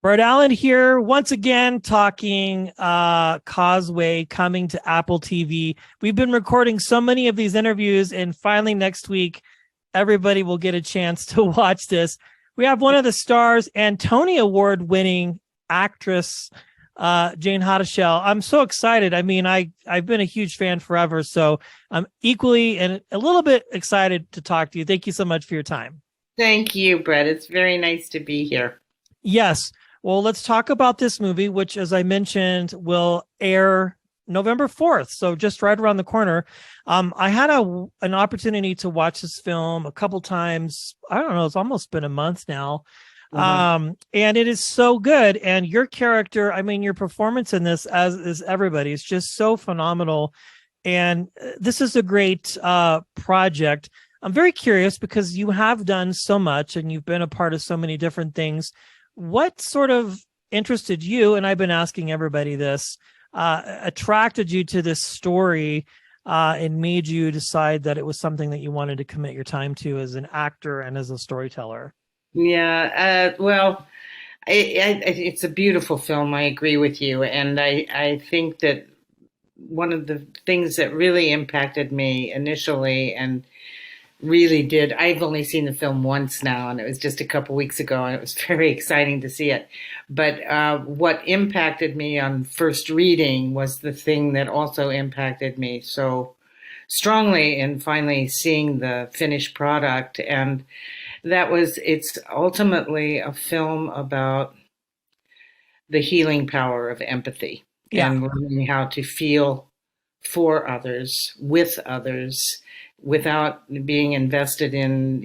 Brett Allen here once again talking Causeway coming to Apple TV. We've been recording so many of these interviews, and finally next week, everybody will get a chance to watch this. We have one of the stars and Tony Award winning actress, Jayne Houdyshell. I'm so excited. I mean, I've been a huge fan forever, so I'm equally and a little bit excited to talk to you. Thank you so much for your time. Thank you, Brett. It's very nice to be here. Yes. Well, let's talk about this movie, which, as I mentioned, will air November 4th. So just right around the corner. I had an opportunity to watch this film a couple times. I don't know. It's almost been a month now. And it is so good. And your character, I mean, your performance in this, as is everybody, is just so phenomenal. And this is a great project. I'm very curious because you have done so much and you've been a part of so many different things. What sort of interested you, and I've been asking everybody this, attracted you to this story and made you decide that it was something that you wanted to commit your time to as an actor and as a storyteller? Yeah, well, it's a beautiful film. I agree with you. And I think that one of the things that really impacted me initially and really did. I've only seen the film once now, and it was just a couple weeks ago, and it was very exciting to see it. But what impacted me on first reading was the thing that also impacted me so strongly in finally seeing the finished product. And it's ultimately a film about the healing power of empathy and learning how to feel for others, with others, without being invested in,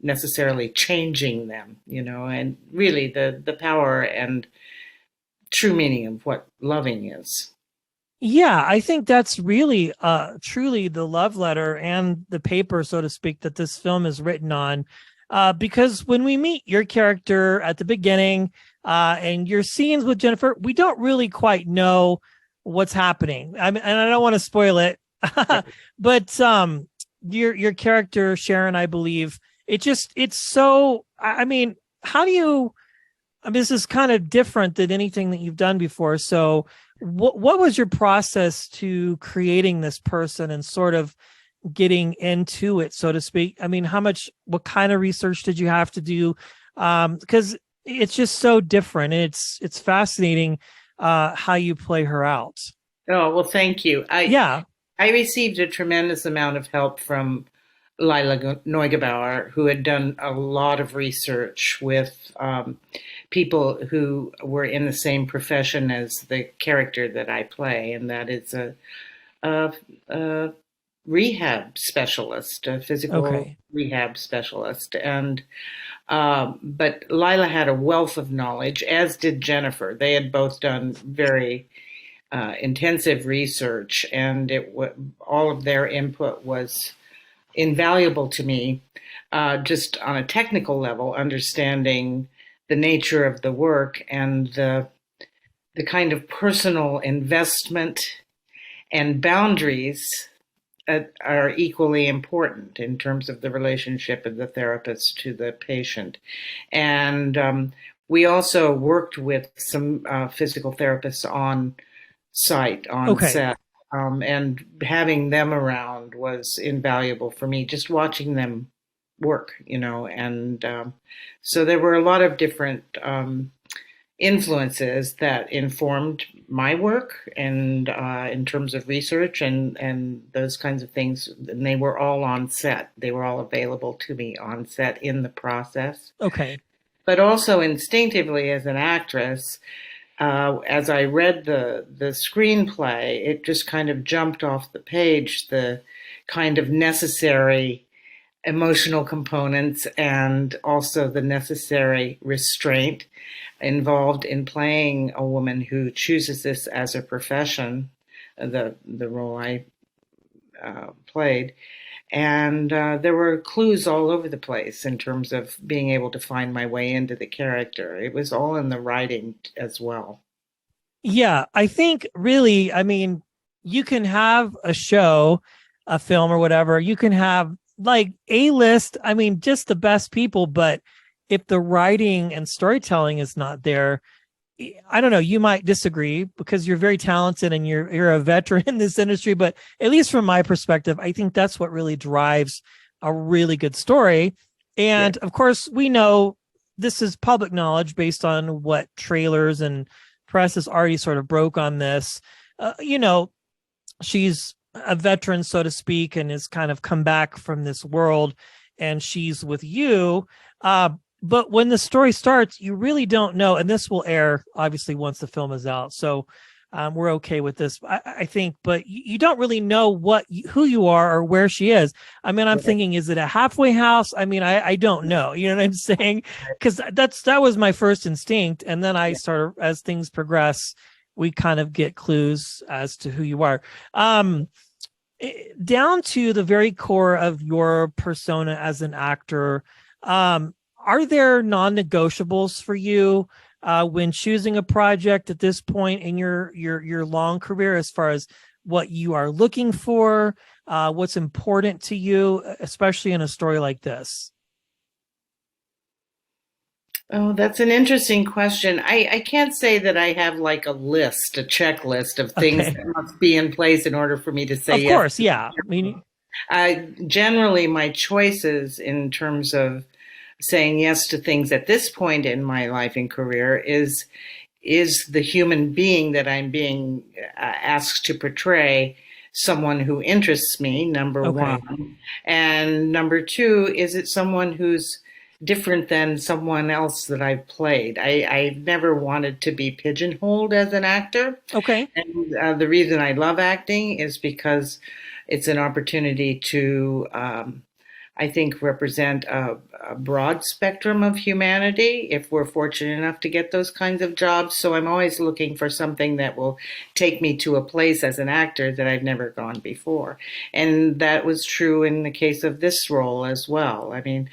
necessarily changing them, and really the power and true meaning of what loving is. Yeah, I think that's really truly the love letter and the paper, so to speak, that this film is written on. Because when we meet your character at the beginning and your scenes with Jennifer, we don't really quite know what's happening. And I don't want to spoil it. But your character Sharon, I believe, it's so, I mean, this is kind of different than anything that you've done before. So what was your process to creating this person and sort of getting into it, so to speak? I mean, what kind of research did you have to do? Because it's just so different, and it's fascinating how you play her out. Oh, well, thank you. I received a tremendous amount of help from Lila Neugebauer, who had done a lot of research with people who were in the same profession as the character that I play, and that is a rehab specialist, a physical rehab specialist. And but Lila had a wealth of knowledge, as did Jennifer. They had both done very intensive research, and all of their input was invaluable to me, just on a technical level, understanding the nature of the work and the kind of personal investment and boundaries are equally important in terms of the relationship of the therapist to the patient. And we also worked with some physical therapists on site, on set, and having them around was invaluable for me, just watching them work, and so there were a lot of different influences that informed my work and in terms of research and those kinds of things. And they were all on set. They were all available to me on set in the process. But also instinctively as an actress, as I read the screenplay, it just kind of jumped off the page, the kind of necessary emotional components and also the necessary restraint involved in playing a woman who chooses this as a profession, the role I played. And there were clues all over the place in terms of being able to find my way into the character. It was all in the writing as well. Yeah, I think really, I mean, you can have a show, a film or whatever. You can have like A-list, I mean, just the best people, but if the writing and storytelling is not there, I don't know, you might disagree because you're very talented and you're a veteran in this industry, but at least from my perspective, I think that's what really drives a really good story. And of course, we know this is public knowledge based on what trailers and press has already sort of broke on this. She's a veteran, so to speak, and has kind of come back from this world, and she's with you. But when the story starts, you really don't know, and this will air obviously once the film is out. So we're okay with this, I think, but you don't really know who you are or where she is. I mean, I'm thinking, is it a halfway house? I mean, I don't know. You know what I'm saying? Because that was my first instinct. And then I started, as things progress, we kind of get clues as to who you are. Down to the very core of your persona as an actor, are there non-negotiables for you when choosing a project at this point in your long career, as far as what you are looking for, what's important to you, especially in a story like this? Oh, that's an interesting question. I can't say that I have like a checklist of things Okay. that must be in place in order for me to say Of yes. course, yeah. I mean, Generally, my choices in terms of saying yes to things at this point in my life and career is the human being that I'm being asked to portray someone who interests me, number okay. one. And number two, is it someone who's different than someone else that I've played? I've never wanted to be pigeonholed as an actor. Okay. And the reason I love acting is because it's an opportunity to I think, represent a broad spectrum of humanity if we're fortunate enough to get those kinds of jobs. So I'm always looking for something that will take me to a place as an actor that I've never gone before. And that was true in the case of this role as well. I mean,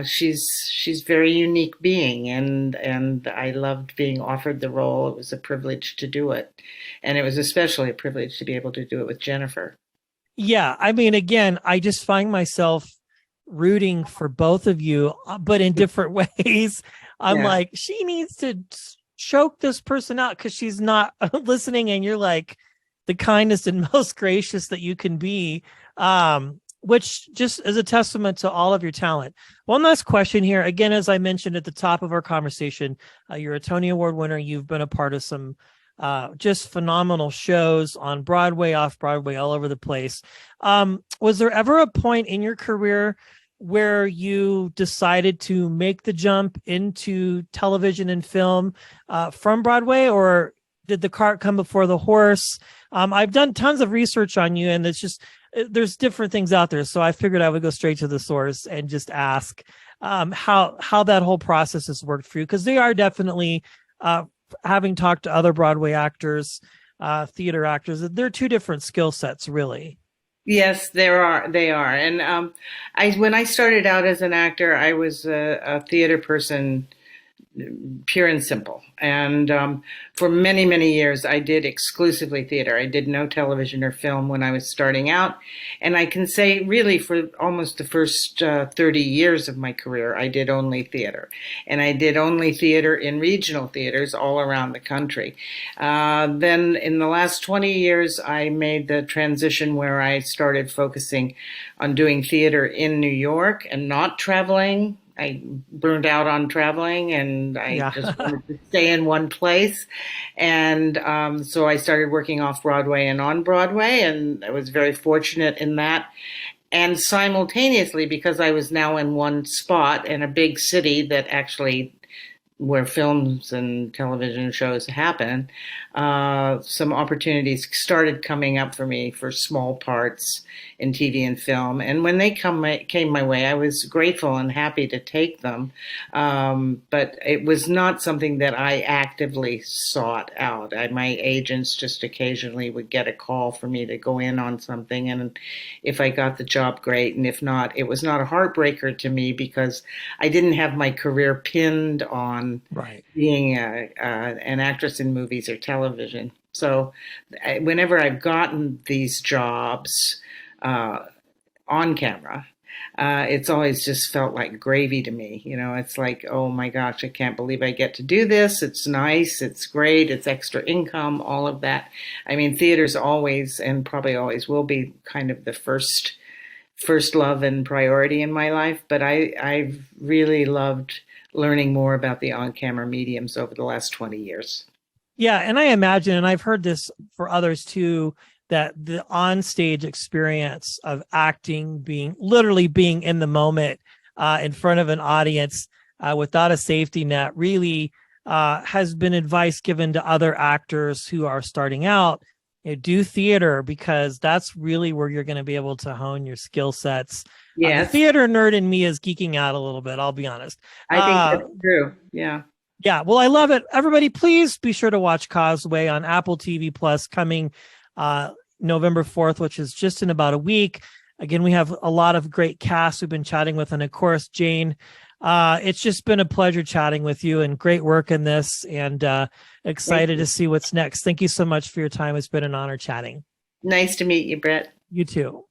she's very unique being, and I loved being offered the role. It was a privilege to do it, and it was especially a privilege to be able to do it with Jennifer. Yeah, I mean, again, I just find myself rooting for both of you, but in different ways. I'm Yeah. like, she needs to choke this person out because she's not listening, and you're like the kindest and most gracious that you can be, which just is a testament to all of your talent. One last question here. Again, as I mentioned at the top of our conversation, you're a Tony Award winner. You've been a part of some just phenomenal shows on Broadway, off Broadway, all over the place. Was there ever a point in your career where you decided to make the jump into television and film from Broadway, or did the cart come before the horse? I've done tons of research on you, and there's different things out there. So I figured I would go straight to the source and just ask how that whole process has worked for you, because they are definitely, having talked to other Broadway actors, theater actors, they're two different skill sets, really. Yes, there are. They are. And when I started out as an actor, I was a theater person, pure and simple. And for many, many years, I did exclusively theater. I did no television or film when I was starting out. And I can say, really, for almost the first 30 years of my career, I did only theater. And I did only theater in regional theaters all around the country. Then in the last 20 years, I made the transition where I started focusing on doing theater in New York and not traveling. I burned out on traveling, and I just wanted to stay in one place. And so I started working off Broadway and on Broadway, and I was very fortunate in that. And simultaneously, because I was now in one spot in a big city that actually where films and television shows happen, some opportunities started coming up for me for small parts in TV and film. And when they came my way, I was grateful and happy to take them. But it was not something that I actively sought out. My agents just occasionally would get a call for me to go in on something. And if I got the job, great. And if not, it was not a heartbreaker to me because I didn't have my career pinned on being an actress in movies or television. So whenever I've gotten these jobs, on camera. It's always just felt like gravy to me. It's like, oh my gosh, I can't believe I get to do this. It's nice. It's great. It's extra income, all of that. I mean, theater's always and probably always will be kind of the first love and priority in my life. But I've really loved learning more about the on-camera mediums over the last 20 years. Yeah. And I imagine, and I've heard this for others too, that the onstage experience of acting, literally being in the moment in front of an audience without a safety net really has been advice given to other actors who are starting out. Do theater, because that's really where you're going to be able to hone your skill sets. Yeah, the theater nerd in me is geeking out a little bit, I'll be honest. I think that's true. Yeah. Yeah. Well, I love it. Everybody, please be sure to watch Causeway on Apple TV Plus coming November 4th, which is just in about a week. Again, we have a lot of great casts we've been chatting with. And of course, Jayne, it's just been a pleasure chatting with you, and great work in this, and excited to see what's next. Thank you so much for your time. It's been an honor chatting. Nice to meet you, Brett. You too.